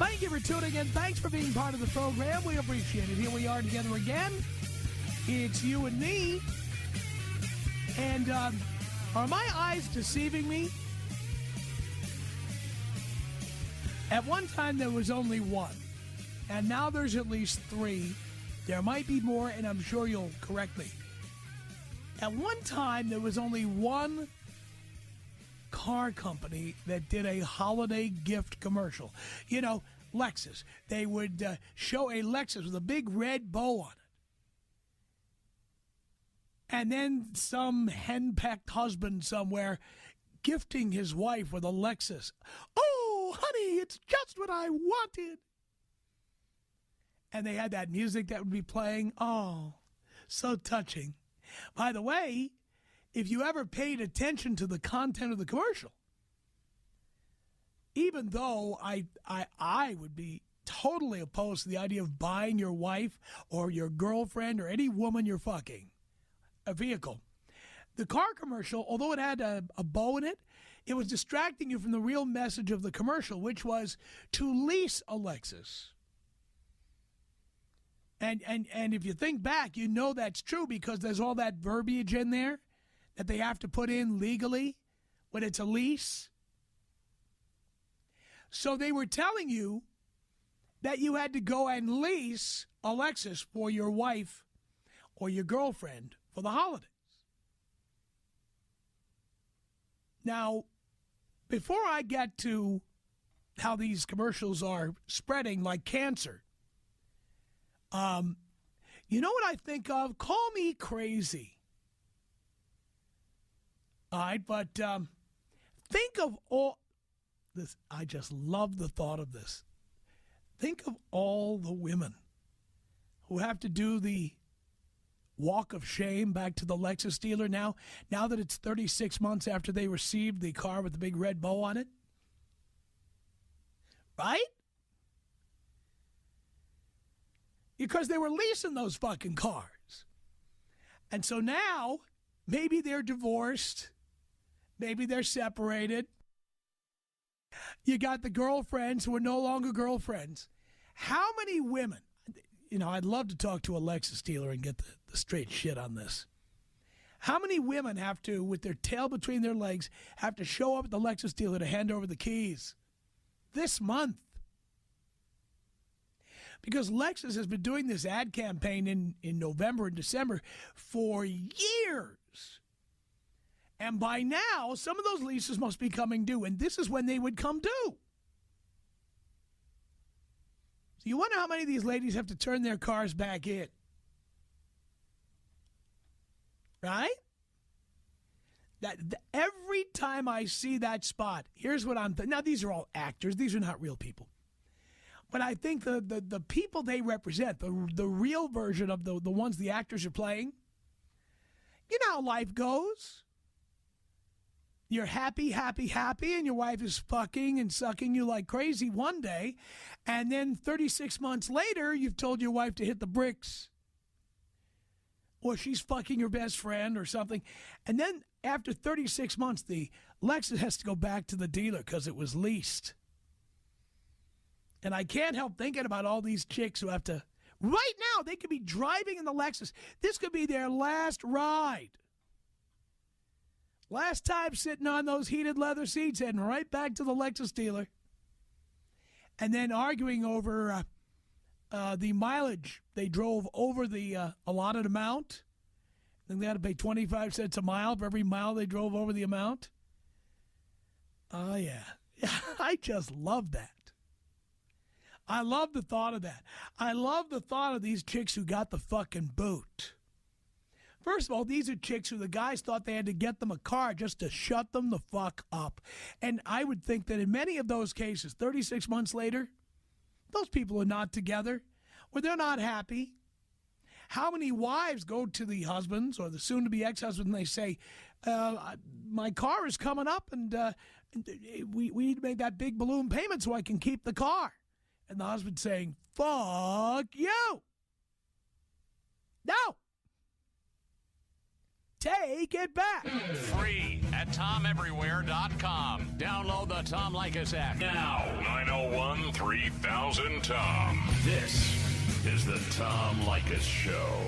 Thank you for tuning in. Thanks for being part of the program. We appreciate it. Here we are together again. It's you and me. And are my eyes deceiving me? At one time, there was only one. And now there's at least three. There might be more, and I'm sure you'll correct me. At one time, there was only one car company that did a holiday gift commercial. You know, Lexus. They would show a Lexus with a big red bow on it. And then some henpecked husband somewhere gifting his wife with a Lexus. Oh, honey, it's just what I wanted. And they had that music that would be playing. Oh, so touching. By the way, if you ever paid attention to the content of the commercial, even though I would be totally opposed to the idea of buying your wife or your girlfriend or any woman you're fucking a vehicle, the car commercial, although it had a bow in it, it was distracting you from the real message of the commercial, which was to lease a Lexus. And if you think back, you know that's true because there's all that verbiage in there that they have to put in legally when it's a lease. So they were telling you that you had to go and lease a Lexus for your wife or your girlfriend for the holidays. Now, before I get to how these commercials are spreading like cancer, you know what I think of? Call me crazy. All right, but think of all this. I just love the thought of this. Think of all the women who have to do the walk of shame back to the Lexus dealer now that it's 36 months after they received the car with the big red bow on it. Right? Because they were leasing those fucking cars. And so now, maybe they're divorced. Maybe they're separated. You got the girlfriends who are no longer girlfriends. How many women, you know, I'd love to talk to a Lexus dealer and get the straight shit on this. How many women have to, with their tail between their legs, have to show up at the Lexus dealer to hand over the keys this month? Because Lexus has been doing this ad campaign in November and December for years. And by now, some of those leases must be coming due, and this is when they would come due. So you wonder how many of these ladies have to turn their cars back in. Right? Every time I see that spot, here's what I'm thinking. Now, these are all actors. These are not real people. But I think the people they represent, the real version of the ones the actors are playing, you know how life goes. You're happy, and your wife is fucking and sucking you like crazy one day, and then 36 months later, you've told your wife to hit the bricks. Or she's fucking your best friend or something. And then after 36 months, the Lexus has to go back to the dealer because it was leased. And I can't help thinking about all these chicks who have to, right now, they could be driving in the Lexus. This could be their last ride. Last time sitting on those heated leather seats, heading right back to the Lexus dealer. And then arguing over the mileage. They drove over the allotted amount. Then they had to pay 25 cents a mile for every mile they drove over the amount. Oh, yeah. I just love that. I love the thought of that. I love the thought of these chicks who got the fucking boot. First of all, these are chicks who the guys thought they had to get them a car just to shut them the fuck up. And I would think that in many of those cases, 36 months later, those people are not together, or they're not happy. How many wives go to the husbands or the soon-to-be ex-husband and they say, my car is coming up and we need to make that big balloon payment so I can keep the car. And the husband saying, fuck you. No. Take it back. Free at TomEverywhere.com. Download the Tom Leykis app now. 901 3000 Tom. This is the Tom Leykis Show.